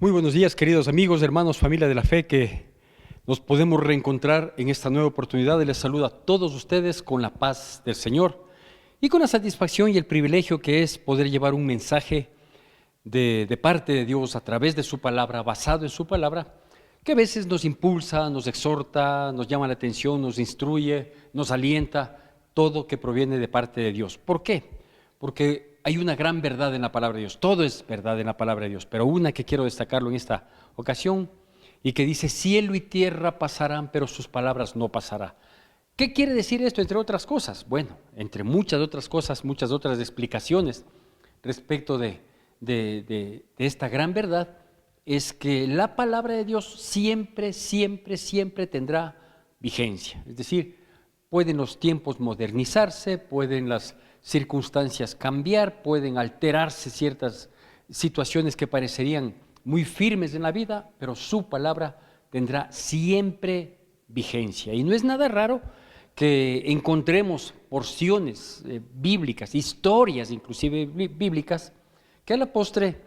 Muy buenos días, queridos amigos, hermanos, familia de la fe, que nos podemos reencontrar en esta nueva oportunidad. Y les saludo a todos ustedes con la paz del Señor y con la satisfacción y el privilegio que es poder llevar un mensaje de parte de Dios a través de su palabra, basado en su palabra, que a veces nos impulsa, nos exhorta, nos llama la atención, nos instruye, nos alienta, todo que proviene de parte de Dios. ¿Por qué? Porque hay una gran verdad en la palabra de Dios, todo es verdad en la palabra de Dios, pero una que quiero destacarlo en esta ocasión y que dice: cielo y tierra pasarán, pero sus palabras no pasarán. ¿Qué quiere decir esto, entre otras cosas? Bueno, entre muchas otras cosas, muchas otras explicaciones respecto de esta gran verdad, es que la palabra de Dios siempre, siempre, siempre tendrá vigencia. Es decir, pueden los tiempos modernizarse, pueden las circunstancias cambiar, pueden alterarse ciertas situaciones que parecerían muy firmes en la vida, pero su palabra tendrá siempre vigencia. Y no es nada raro que encontremos porciones bíblicas, historias inclusive bíblicas, que a la postre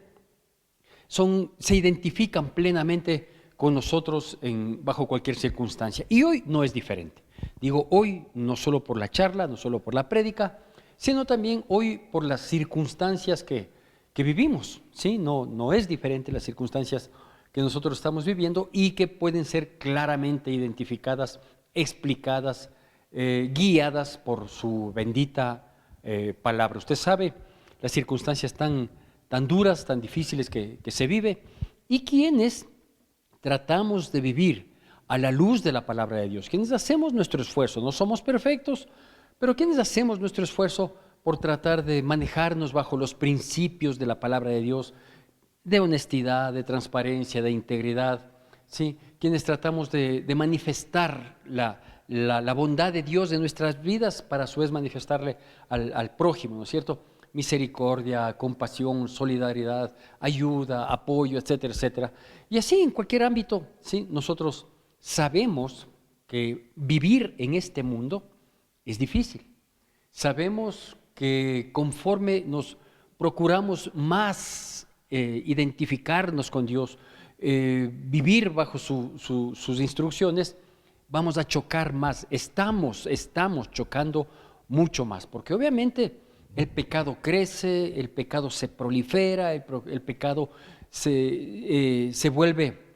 se identifican plenamente con nosotros bajo cualquier circunstancia. Y hoy no es diferente. Digo hoy no solo por la charla, no solo por la prédica, sino también hoy por las circunstancias que vivimos. ¿Sí? No es diferente las circunstancias que nosotros estamos viviendo y que pueden ser claramente identificadas, explicadas, guiadas por su bendita palabra. Usted sabe las circunstancias tan duras, tan difíciles que se vive, y quienes tratamos de vivir a la luz de la palabra de Dios, quienes hacemos nuestro esfuerzo, no somos perfectos, pero quienes hacemos nuestro esfuerzo por tratar de manejarnos bajo los principios de la palabra de Dios, de honestidad, de transparencia, de integridad, ¿sí? Quienes tratamos de manifestar la bondad de Dios en nuestras vidas para a su vez manifestarle al prójimo, ¿no es cierto? Misericordia, compasión, solidaridad, ayuda, apoyo, etcétera, etcétera. Y así en cualquier ámbito, ¿sí? Nosotros sabemos que vivir en este mundo es difícil. Sabemos que conforme nos procuramos más identificarnos con Dios, vivir bajo sus instrucciones, vamos a chocar más, estamos chocando mucho más, porque obviamente el pecado crece, el pecado se prolifera, el pecado se vuelve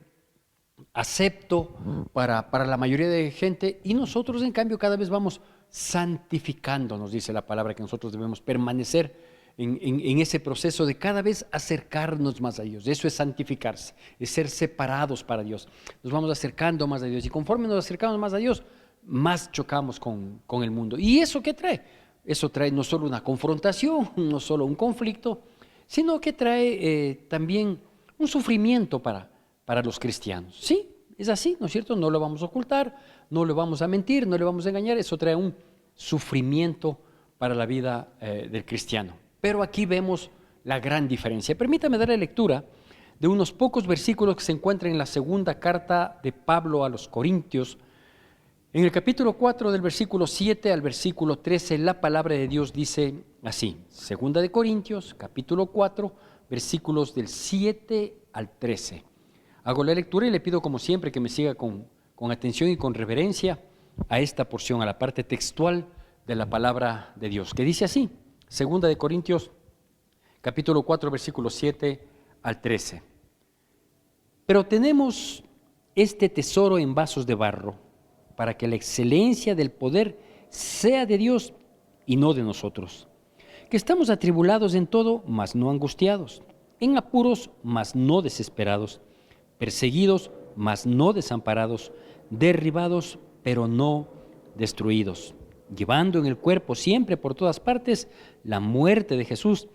acepto para la mayoría de gente, y nosotros en cambio cada vez vamos santificándonos, dice la palabra, que nosotros debemos permanecer en ese proceso de cada vez acercarnos más a Dios. Eso es santificarse, es ser separados para Dios. Nos vamos acercando más a Dios, y conforme nos acercamos más a Dios, más chocamos con el mundo. ¿Y eso qué trae? Eso trae no solo una confrontación, no solo un conflicto, sino que trae también un sufrimiento para los cristianos. Sí, es así, ¿no es cierto? No lo vamos a ocultar, no le vamos a mentir, no le vamos a engañar. Eso trae un sufrimiento para la vida del cristiano. Pero aquí vemos la gran diferencia. Permítame darle lectura de unos pocos versículos que se encuentran en la segunda carta de Pablo a los Corintios. En el capítulo 4, del versículo 7 al versículo 13, la palabra de Dios dice así: Segunda de Corintios, capítulo 4, versículos del 7 al 13. Hago la lectura y le pido, como siempre, que me siga con atención y con reverencia a esta porción, a la parte textual de la palabra de Dios, que dice así: Segunda de Corintios, capítulo 4, versículos 7 al 13. Pero tenemos este tesoro en vasos de barro, para que la excelencia del poder sea de Dios y no de nosotros, que estamos atribulados en todo, mas no angustiados, en apuros, mas no desesperados, perseguidos, mas no desamparados, derribados, pero no destruidos, llevando en el cuerpo siempre por todas partes la muerte de Jesús,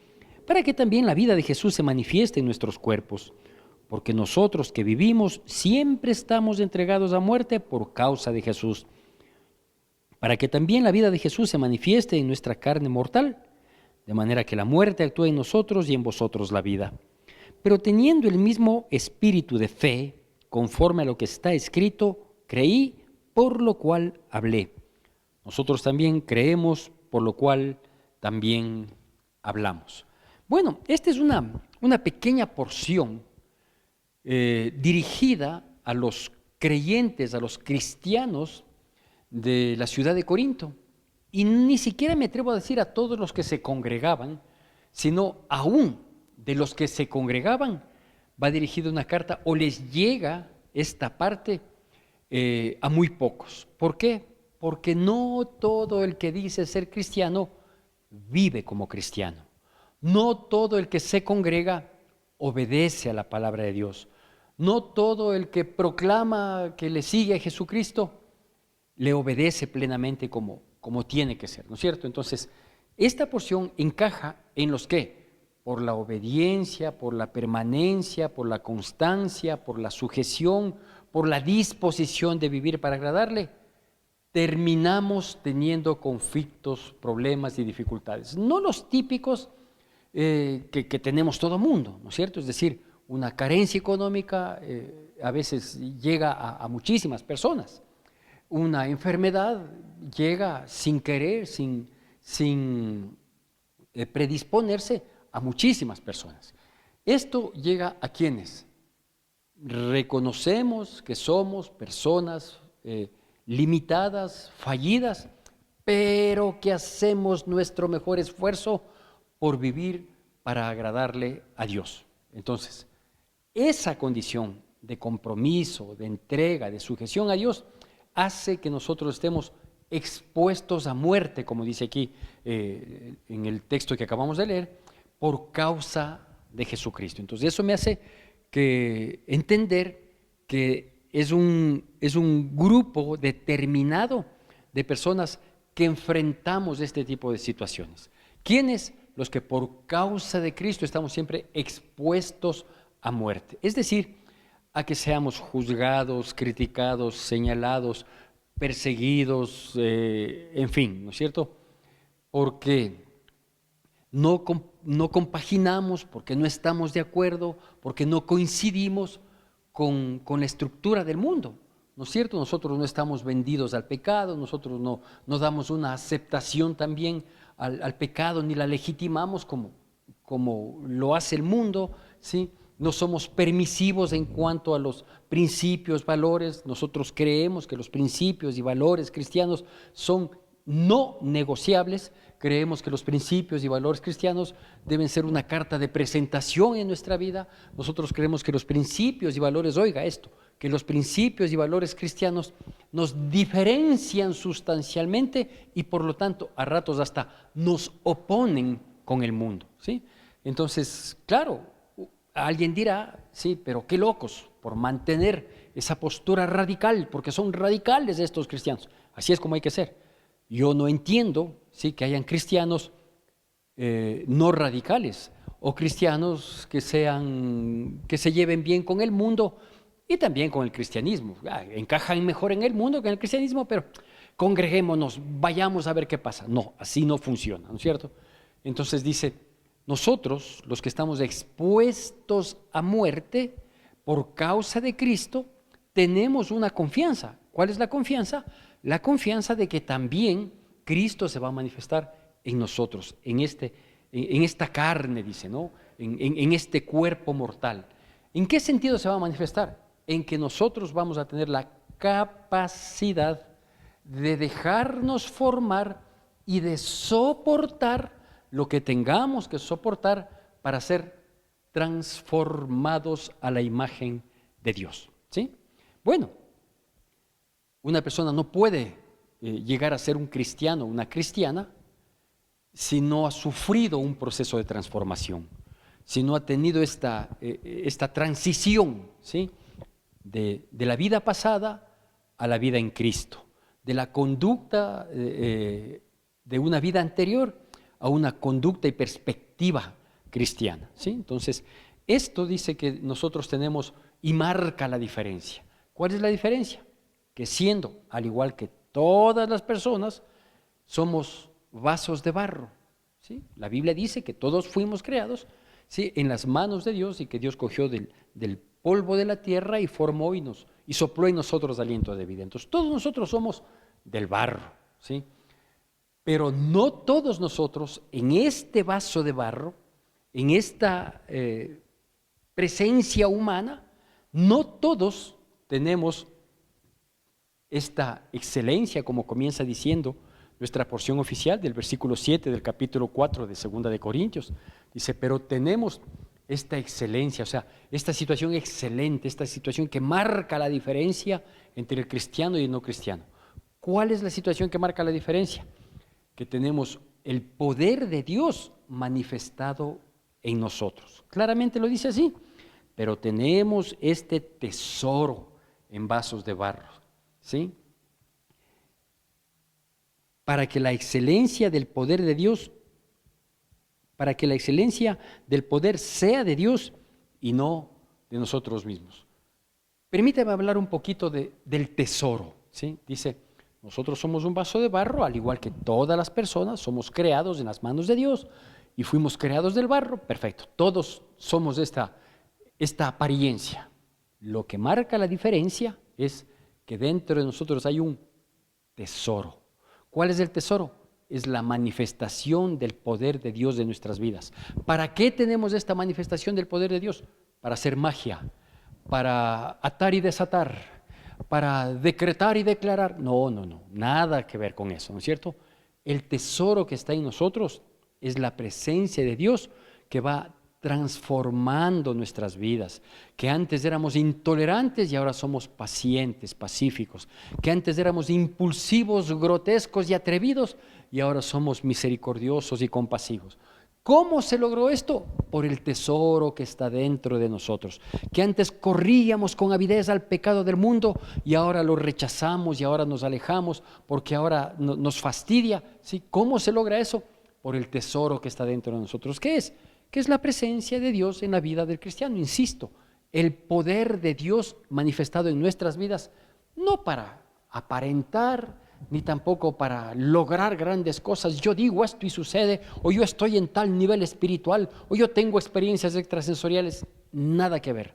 para que también la vida de Jesús se manifieste en nuestros cuerpos. Porque nosotros que vivimos siempre estamos entregados a muerte por causa de Jesús, para que también la vida de Jesús se manifieste en nuestra carne mortal, de manera que la muerte actúe en nosotros y en vosotros la vida. Pero teniendo el mismo espíritu de fe, conforme a lo que está escrito, creí, por lo cual hablé. Nosotros también creemos, por lo cual también hablamos. Bueno, esta es una pequeña porción dirigida a los creyentes, a los cristianos de la ciudad de Corinto. Y ni siquiera me atrevo a decir a todos los que se congregaban, sino aún de los que se congregaban, va dirigida una carta o les llega esta parte a muy pocos. ¿Por qué? Porque no todo el que dice ser cristiano vive como cristiano. No todo el que se congrega obedece a la palabra de Dios. No todo el que proclama que le sigue a Jesucristo le obedece plenamente como tiene que ser, ¿no es cierto? Entonces, esta porción encaja en los que, por la obediencia, por la permanencia, por la constancia, por la sujeción, por la disposición de vivir para agradarle, terminamos teniendo conflictos, problemas y dificultades. No los típicos que tenemos todo mundo, ¿no es cierto? Es decir, una carencia económica a veces llega a muchísimas personas. Una enfermedad llega sin querer, sin predisponerse a muchísimas personas. Esto llega a quienes reconocemos que somos personas limitadas, fallidas, pero que hacemos nuestro mejor esfuerzo por vivir para agradarle a Dios. Entonces, esa condición de compromiso, de entrega, de sujeción a Dios, hace que nosotros estemos expuestos a muerte, como dice aquí en el texto que acabamos de leer, por causa de Jesucristo. Entonces, eso me hace entender que es un grupo determinado de personas que enfrentamos este tipo de situaciones. ¿Quiénes? Los que por causa de Cristo estamos siempre expuestos a muerte. Es decir, a que seamos juzgados, criticados, señalados, perseguidos, en fin, ¿no es cierto? Porque no compaginamos, porque no estamos de acuerdo, porque no coincidimos con la estructura del mundo, ¿no es cierto? Nosotros no estamos vendidos al pecado, nosotros no damos una aceptación también al pecado, ni la legitimamos como lo hace el mundo, ¿sí? No somos permisivos en cuanto a los principios, valores. Nosotros creemos que los principios y valores cristianos son no negociables. Creemos que los principios y valores cristianos deben ser una carta de presentación en nuestra vida. Nosotros creemos que los principios y valores, oiga esto, que los principios y valores cristianos nos diferencian sustancialmente y por lo tanto a ratos hasta nos oponen con el mundo, ¿sí? Entonces, claro, alguien dirá, sí, pero qué locos por mantener esa postura radical, porque son radicales estos cristianos. Así es como hay que ser. Yo no entiendo, sí, que hayan cristianos no radicales o cristianos que se lleven bien con el mundo y también con el cristianismo. Encajan mejor en el mundo que en el cristianismo, pero congreguémonos, vayamos a ver qué pasa. No, así no funciona, ¿no es cierto? Entonces dice, nosotros, los que estamos expuestos a muerte por causa de Cristo, tenemos una confianza. ¿Cuál es la confianza? La confianza de que también Cristo se va a manifestar en nosotros, en esta carne, dice, ¿no? En este cuerpo mortal. ¿En qué sentido se va a manifestar? En que nosotros vamos a tener la capacidad de dejarnos formar y de soportar lo que tengamos que soportar para ser transformados a la imagen de Dios, ¿sí? Bueno, una persona no puede llegar a ser un cristiano, una cristiana, si no ha sufrido un proceso de transformación, si no ha tenido esta transición, ¿sí? De la vida pasada a la vida en Cristo, de la conducta de una vida anterior a una conducta y perspectiva cristiana, ¿sí? Entonces, esto dice que nosotros tenemos y marca la diferencia. ¿Cuál es la diferencia? Que siendo, al igual que todas las personas, somos vasos de barro, ¿sí? La Biblia dice que todos fuimos creados, ¿sí? En las manos de Dios y que Dios cogió del polvo de la tierra y formó y sopló en nosotros aliento de vida. Entonces, todos nosotros somos del barro, ¿sí? Pero no todos nosotros en este vaso de barro, en esta presencia humana, No todos tenemos esta excelencia, como comienza diciendo nuestra porción oficial del versículo 7 del capítulo 4 de Segunda de Corintios. Dice, pero tenemos esta excelencia, o sea, esta situación excelente, esta situación que marca la diferencia entre el cristiano y el no cristiano. ¿Cuál es la situación que marca la diferencia? Que tenemos el poder de Dios manifestado en nosotros. Claramente lo dice así, pero tenemos este tesoro en vasos de barro, ¿sí? Para que la excelencia del poder de Dios, para que la excelencia del poder sea de Dios y no de nosotros mismos. Permíteme hablar un poquito del tesoro, ¿sí? Dice, nosotros somos un vaso de barro, al igual que todas las personas, somos creados en las manos de Dios y fuimos creados del barro, perfecto, todos somos esta apariencia. Lo que marca la diferencia es que dentro de nosotros hay un tesoro. ¿Cuál es el tesoro? Es la manifestación del poder de Dios en nuestras vidas. ¿Para qué tenemos esta manifestación del poder de Dios? Para hacer magia, para atar y desatar, para decretar y declarar. No, nada que ver con eso, ¿no es cierto? El tesoro que está en nosotros es la presencia de Dios que va transformando nuestras vidas, que antes éramos intolerantes y ahora somos pacientes, pacíficos, que antes éramos impulsivos, grotescos y atrevidos y ahora somos misericordiosos y compasivos. ¿Cómo se logró esto? Por el tesoro que está dentro de nosotros, que antes corríamos con avidez al pecado del mundo y ahora lo rechazamos y ahora nos alejamos porque ahora nos fastidia, ¿sí? ¿Cómo se logra eso? Por el tesoro que está dentro de nosotros. ¿Qué es? Que es la presencia de Dios en la vida del cristiano. Insisto, el poder de Dios manifestado en nuestras vidas, no para aparentar, ni tampoco para lograr grandes cosas. Yo digo esto y sucede, o yo estoy en tal nivel espiritual, o yo tengo experiencias extrasensoriales. Nada que ver.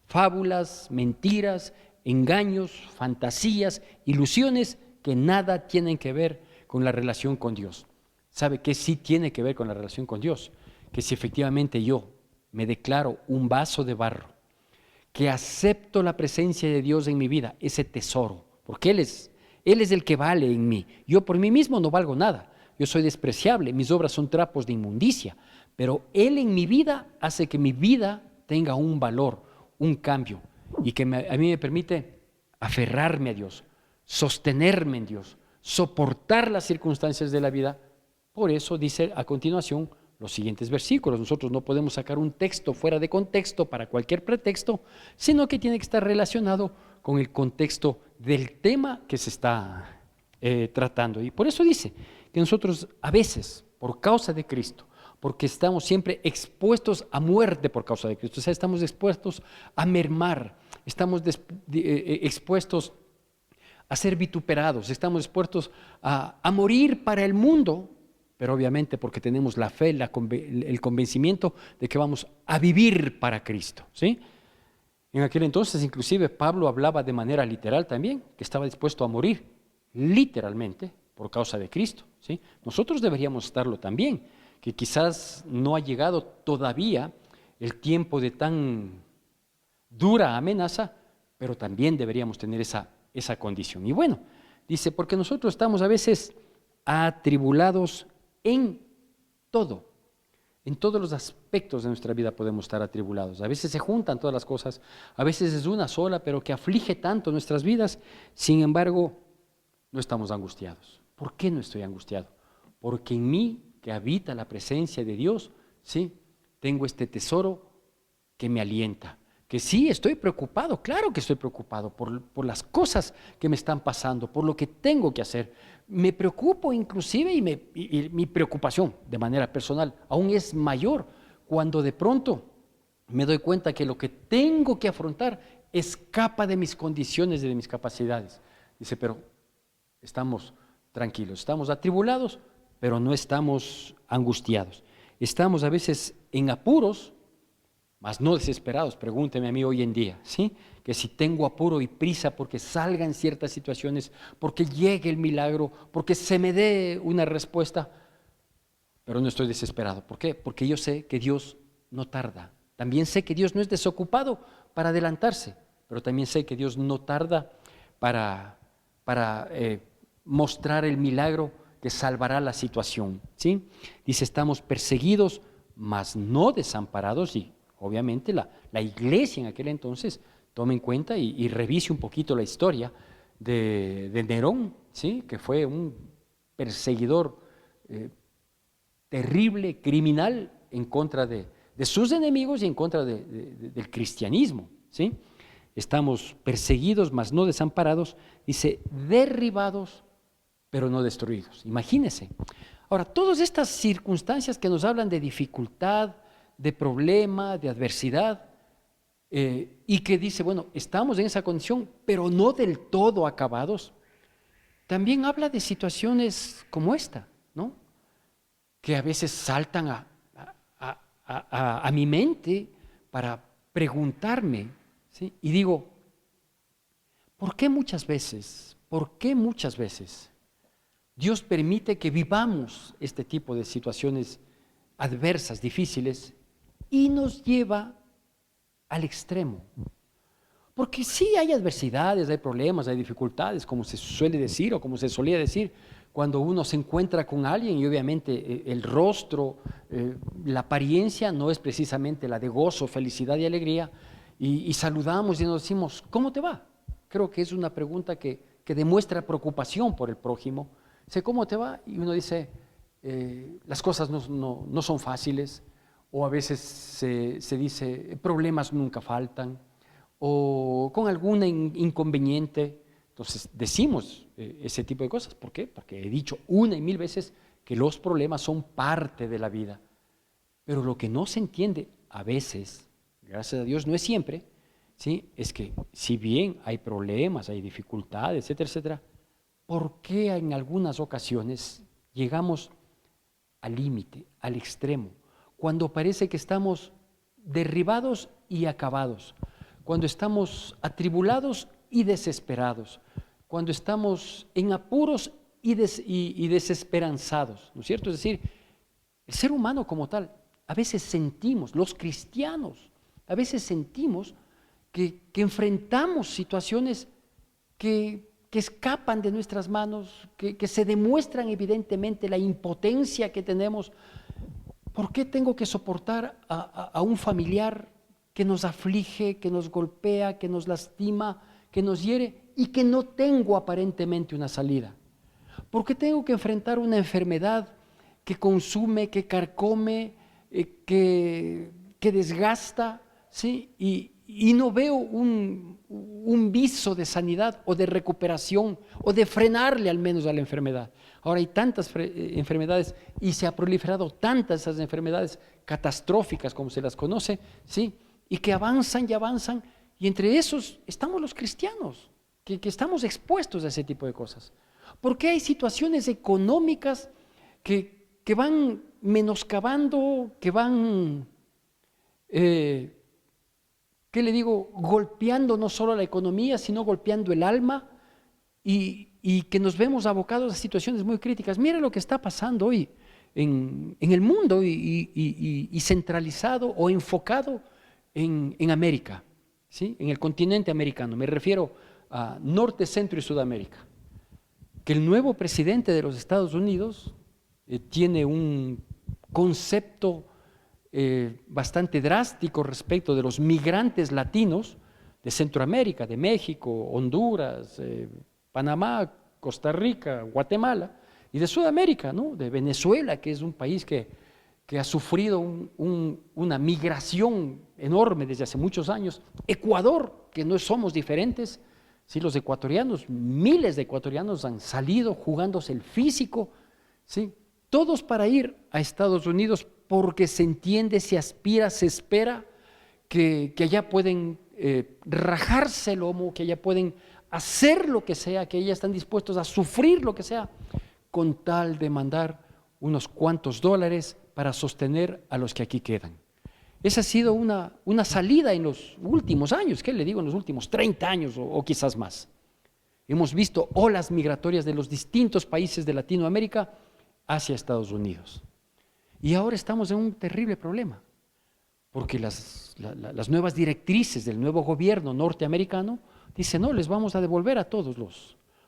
Fábulas, mentiras, engaños, fantasías, ilusiones que nada tienen que ver con la relación con Dios. ¿Sabe qué sí tiene que ver con la relación con Dios? Que si efectivamente yo me declaro un vaso de barro, que acepto la presencia de Dios en mi vida, ese tesoro, porque Él es el que vale en mí. Yo por mí mismo no valgo nada, yo soy despreciable, mis obras son trapos de inmundicia, pero Él en mi vida hace que mi vida tenga un valor, un cambio, y que a mí me permite aferrarme a Dios, sostenerme en Dios, soportar las circunstancias de la vida. Por eso dice a continuación los siguientes versículos. Nosotros no podemos sacar un texto fuera de contexto para cualquier pretexto, sino que tiene que estar relacionado con el contexto del tema que se está tratando. Y por eso dice que nosotros a veces, por causa de Cristo, porque estamos siempre expuestos a muerte por causa de Cristo, o sea, estamos expuestos a mermar, estamos expuestos a ser vituperados, estamos expuestos a morir para el mundo, pero obviamente porque tenemos la fe, el convencimiento de que vamos a vivir para Cristo, ¿sí? En aquel entonces inclusive Pablo hablaba de manera literal también, que estaba dispuesto a morir literalmente por causa de Cristo, ¿sí? Nosotros deberíamos estarlo también, que quizás no ha llegado todavía el tiempo de tan dura amenaza, pero también deberíamos tener esa condición. Y bueno, dice, porque nosotros estamos a veces atribulados en todo, en todos los aspectos de nuestra vida podemos estar atribulados. A veces se juntan todas las cosas, a veces es una sola, pero que aflige tanto nuestras vidas. Sin embargo, no estamos angustiados. ¿Por qué no estoy angustiado? Porque en mí, que habita la presencia de Dios, sí, tengo este tesoro que me alienta. Que sí, estoy preocupado, claro que estoy preocupado por las cosas que me están pasando, por lo que tengo que hacer. Me preocupo inclusive y mi preocupación de manera personal aún es mayor cuando de pronto me doy cuenta que lo que tengo que afrontar escapa de mis condiciones y de mis capacidades. Dice, pero estamos tranquilos, estamos atribulados, pero no estamos angustiados. Estamos a veces en apuros, mas no desesperados. Pregúnteme a mí hoy en día, ¿sí? Que si tengo apuro y prisa porque salgan ciertas situaciones, porque llegue el milagro, porque se me dé una respuesta, pero no estoy desesperado. ¿Por qué? Porque yo sé que Dios no tarda. También sé que Dios no es desocupado para adelantarse, pero también sé que Dios no tarda para mostrar el milagro que salvará la situación, ¿sí? Dice, estamos perseguidos, mas no desamparados, y obviamente la iglesia en aquel entonces tome en cuenta y revise un poquito la historia de Nerón, ¿sí? Que fue un perseguidor terrible, criminal, en contra de sus enemigos y en contra del cristianismo, ¿sí? Estamos perseguidos, mas no desamparados, dice, derribados, pero no destruidos. Imagínense. Ahora, todas estas circunstancias que nos hablan de dificultad, de problema, de adversidad, y que dice, bueno, estamos en esa condición, pero no del todo acabados, también habla de situaciones como esta, ¿no? Que a veces saltan a mi mente para preguntarme, ¿sí? Y digo, ¿por qué muchas veces Dios permite que vivamos este tipo de situaciones adversas, difíciles, y nos lleva al extremo? Porque sí hay adversidades, hay problemas, hay dificultades, como se suele decir o como se solía decir, cuando uno se encuentra con alguien y obviamente el rostro, la apariencia no es precisamente la de gozo, felicidad y alegría, y saludamos y nos decimos, ¿cómo te va? Creo que es una pregunta que demuestra preocupación por el prójimo. Dice, ¿cómo te va? Y uno dice, las cosas no son fáciles, o a veces se dice, problemas nunca faltan, o con algún inconveniente. Entonces decimos ese tipo de cosas. ¿Por qué? Porque he dicho una y mil veces que los problemas son parte de la vida. Pero lo que no se entiende a veces, gracias a Dios no es siempre, ¿sí? Es que si bien hay problemas, hay dificultades, etcétera, etcétera, ¿por qué en algunas ocasiones llegamos al límite, al extremo, cuando parece que estamos derribados y acabados, cuando estamos atribulados y desesperados, cuando estamos en apuros y desesperanzados, ¿no es cierto? Es decir, el ser humano como tal, a veces sentimos, los cristianos, a veces sentimos que enfrentamos situaciones que escapan de nuestras manos, que se demuestran evidentemente la impotencia que tenemos. ¿Por qué tengo que soportar a un familiar que nos aflige, que nos golpea, que nos lastima, que nos hiere y que no tengo aparentemente una salida? ¿Por qué tengo que enfrentar una enfermedad que consume, que carcome, que desgasta, ¿sí? Y no veo un viso de sanidad o de recuperación o de frenarle al menos a la enfermedad? Ahora hay tantas enfermedades y se ha proliferado tantas esas enfermedades catastróficas como se las conoce, ¿sí? Y que avanzan y avanzan, y entre esos estamos los cristianos, que estamos expuestos a ese tipo de cosas. Porque hay situaciones económicas que van menoscabando, que van, ¿qué le digo?, golpeando no solo la economía, sino golpeando el alma, y que nos vemos abocados a situaciones muy críticas. Mira lo que está pasando hoy en el mundo y centralizado o enfocado en América, ¿sí? En el continente americano. Me refiero a Norte, Centro y Sudamérica. Que el nuevo presidente de los Estados Unidos tiene un concepto bastante drástico respecto de los migrantes latinos de Centroamérica, de México, Honduras, Panamá, Costa Rica, Guatemala, y de Sudamérica, ¿no? De Venezuela, que es un país que ha sufrido una migración enorme desde hace muchos años. Ecuador, que no somos diferentes, ¿sí? Los ecuatorianos, miles de ecuatorianos han salido jugándose el físico, ¿sí? Todos para ir a Estados Unidos porque se entiende, se aspira, se espera que allá pueden rajarse el lomo, que allá pueden hacer lo que sea, que allá están dispuestos a sufrir lo que sea, con tal de mandar unos cuantos dólares para sostener a los que aquí quedan. Esa ha sido una salida en los últimos años, ¿qué le digo? En los últimos 30 años o quizás más. Hemos visto olas migratorias de los distintos países de Latinoamérica hacia Estados Unidos. Y ahora estamos en un terrible problema, porque las nuevas directrices del nuevo gobierno norteamericano dicen, no, les vamos a devolver a todos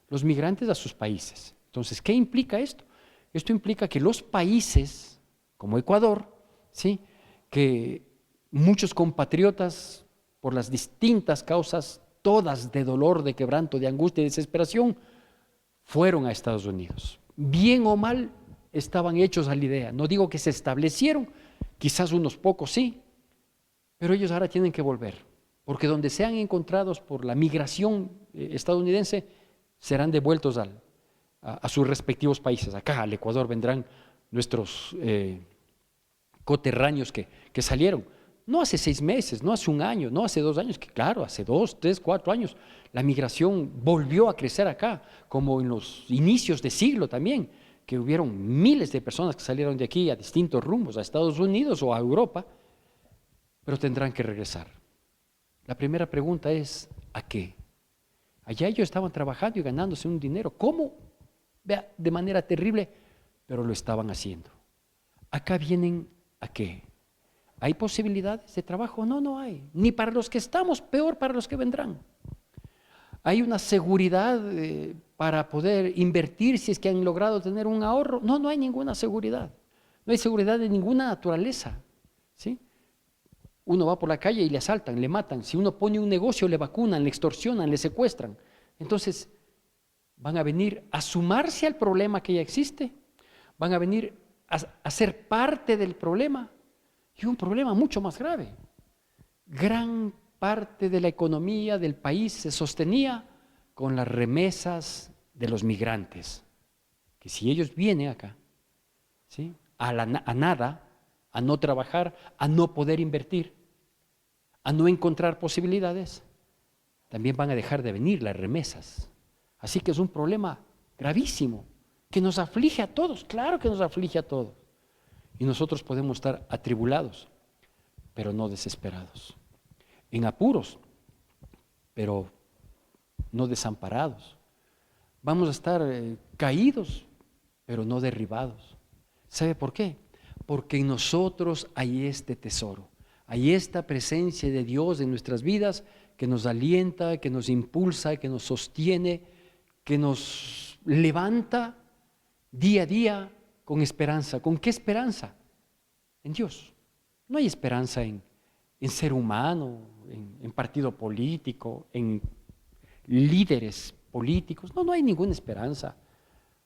los migrantes a sus países. Entonces, ¿qué implica esto? Esto implica que los países, como Ecuador, ¿sí?, que muchos compatriotas, por las distintas causas, todas de dolor, de quebranto, de angustia y desesperación, fueron a Estados Unidos. Bien o mal, estaban hechos a la idea. No digo que se establecieron, quizás unos pocos sí, pero ellos ahora tienen que volver, porque donde sean encontrados por la migración estadounidense, serán devueltos a sus respectivos países. Acá al Ecuador vendrán nuestros coterráneos que salieron. No hace 6 meses, no hace un año, no hace 2 años, que claro, hace 2, 3, 4 años, la migración volvió a crecer acá, como en los inicios de siglo también, que hubieron miles de personas que salieron de aquí a distintos rumbos, a Estados Unidos o a Europa, pero tendrán que regresar. La primera pregunta es, ¿a qué? Allá ellos estaban trabajando y ganándose un dinero. ¿Cómo? Vea, de manera terrible, pero lo estaban haciendo. Acá vienen, ¿a qué? ¿Hay posibilidades de trabajo? No, no hay. Ni para los que estamos, peor para los que vendrán. ¿Hay una seguridad para poder invertir si es que han logrado tener un ahorro? No, no hay ninguna seguridad. No hay seguridad de ninguna naturaleza, ¿sí? Uno va por la calle y le asaltan, le matan. Si uno pone un negocio, le vacunan, le extorsionan, le secuestran. Entonces, van a venir a sumarse al problema que ya existe. Van a venir a ser parte del problema. Y un problema mucho más grave. Gran parte de la economía del país se sostenía con las remesas de los migrantes. Que si ellos vienen acá, ¿sí?, a nada, a no trabajar, a no poder invertir, a no encontrar posibilidades, también van a dejar de venir las remesas. Así que es un problema gravísimo que nos aflige a todos, claro que nos aflige a todos. Y nosotros podemos estar atribulados, pero no desesperados, en apuros, pero no desamparados. Vamos a estar caídos, pero no derribados. ¿Sabe por qué? Porque en nosotros hay este tesoro, hay esta presencia de Dios en nuestras vidas que nos alienta, que nos impulsa, que nos sostiene, que nos levanta día a día con esperanza. ¿Con qué esperanza? En Dios. No hay esperanza en ser humano, en partido político, en líderes políticos. No, no hay ninguna esperanza.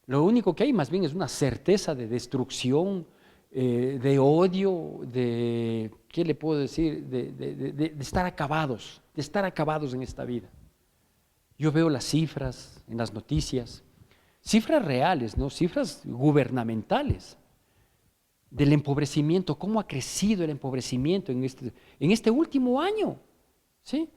Lo único que hay más bien es una certeza de destrucción, de odio, de, ¿qué le puedo decir? De estar acabados, en esta vida. Yo veo las cifras en las noticias, cifras reales, ¿no? Cifras gubernamentales del empobrecimiento, cómo ha crecido el empobrecimiento en este último año, ¿sí?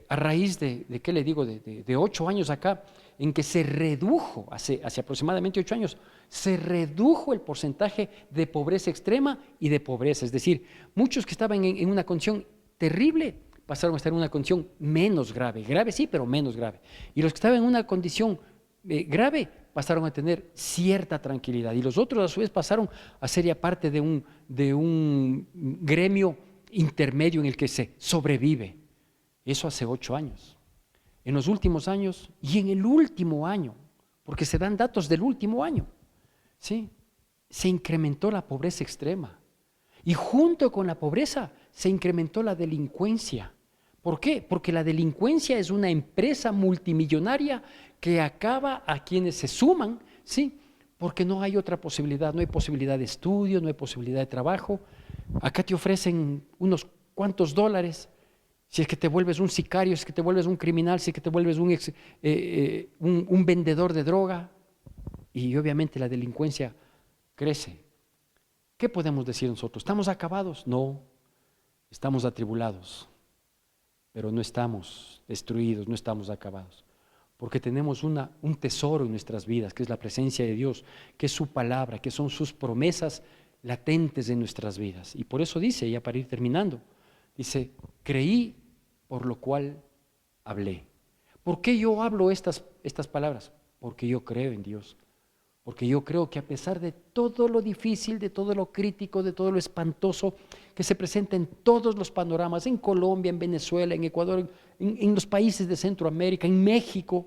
A raíz de ¿qué le digo? De 8 años acá, en que se redujo, hace aproximadamente 8 años, se redujo el porcentaje de pobreza extrema y de pobreza. Es decir, muchos que estaban en una condición terrible pasaron a estar en una condición menos grave. Grave sí, pero menos grave. Y los que estaban en una condición grave pasaron a tener cierta tranquilidad. Y los otros a su vez pasaron a ser ya parte de un gremio intermedio en el que se sobrevive. Eso hace 8 años. En los últimos años y en el último año, porque se dan datos del último año, ¿sí?, se incrementó la pobreza extrema. Y junto con la pobreza se incrementó la delincuencia. ¿Por qué? Porque la delincuencia es una empresa multimillonaria que acaba a quienes se suman, ¿sí?, porque no hay otra posibilidad, no hay posibilidad de estudio, no hay posibilidad de trabajo. Acá te ofrecen unos cuantos dólares. Si es que te vuelves un sicario, si es que te vuelves un criminal, si es que te vuelves un vendedor de droga, y obviamente la delincuencia crece. ¿Qué podemos decir nosotros? ¿Estamos acabados? No, estamos atribulados, pero no estamos destruidos, no estamos acabados, porque tenemos un tesoro en nuestras vidas, que es la presencia de Dios, que es su palabra, que son sus promesas latentes en nuestras vidas. Y por eso dice, ya para ir terminando, dice, creí, por lo cual hablé. ¿Por qué yo hablo estas palabras? Porque yo creo en Dios, Porque yo creo que a pesar de todo lo difícil, de todo lo crítico, de todo lo espantoso que se presenta en todos los panoramas, en Colombia, en Venezuela, en Ecuador, en los países de Centroamérica, en México,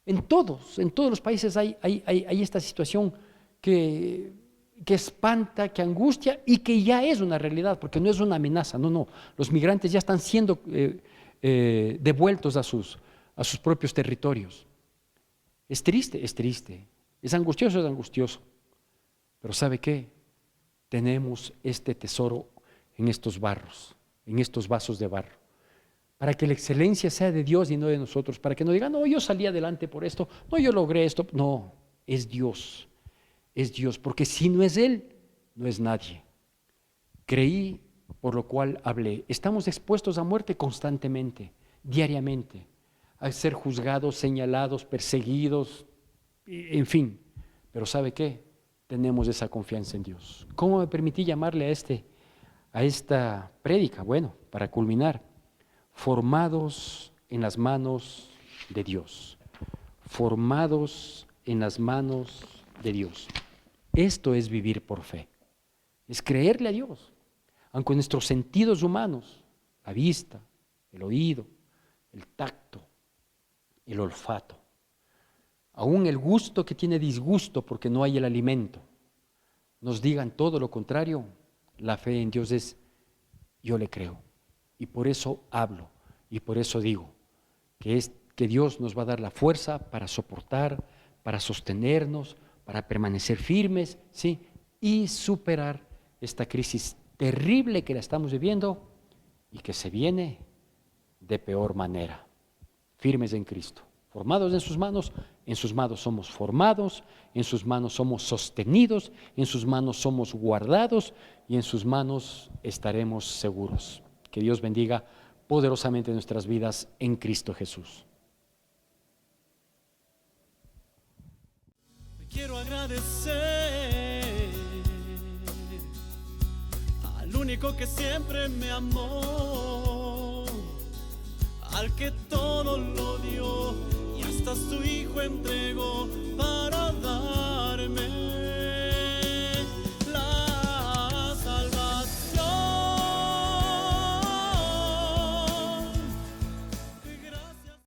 en todos los países hay esta situación que espanta, que angustia y que ya es una realidad, porque no es una amenaza, no. Los migrantes ya están siendo devueltos a sus propios territorios. Es triste, es angustioso, pero ¿sabe qué? Tenemos este tesoro en estos barros, en estos vasos de barro, para que la excelencia sea de Dios y no de nosotros, para que no digan, no, yo salí adelante por esto, no, yo logré esto, no, es Dios, porque si no es Él, no es nadie. Creí, por lo cual hablé. Estamos expuestos a muerte constantemente, diariamente, a ser juzgados, señalados, perseguidos, en fin. Pero ¿sabe qué? Tenemos esa confianza en Dios. ¿Cómo me permití llamarle a esta prédica? Bueno, para culminar, formados en las manos de Dios. Formados en las manos de Dios. Esto es vivir por fe. Es creerle a Dios. Aunque nuestros sentidos humanos, la vista, el oído, el tacto, el olfato, aún el gusto que tiene disgusto porque no hay el alimento, nos digan todo lo contrario, la fe en Dios es, yo le creo. Y por eso hablo, y por eso digo, que Dios nos va a dar la fuerza para soportar, para sostenernos, para permanecer firmes, ¿sí? Y superar esta crisis terrible que la estamos viviendo y que se viene de peor manera. Firmes en Cristo, formados en sus manos somos formados, en sus manos somos sostenidos, en sus manos somos guardados y en sus manos estaremos seguros. Que Dios bendiga poderosamente nuestras vidas en Cristo Jesús. Quiero agradecer al único que siempre me amó, al que todo lo dio y hasta su hijo entregó para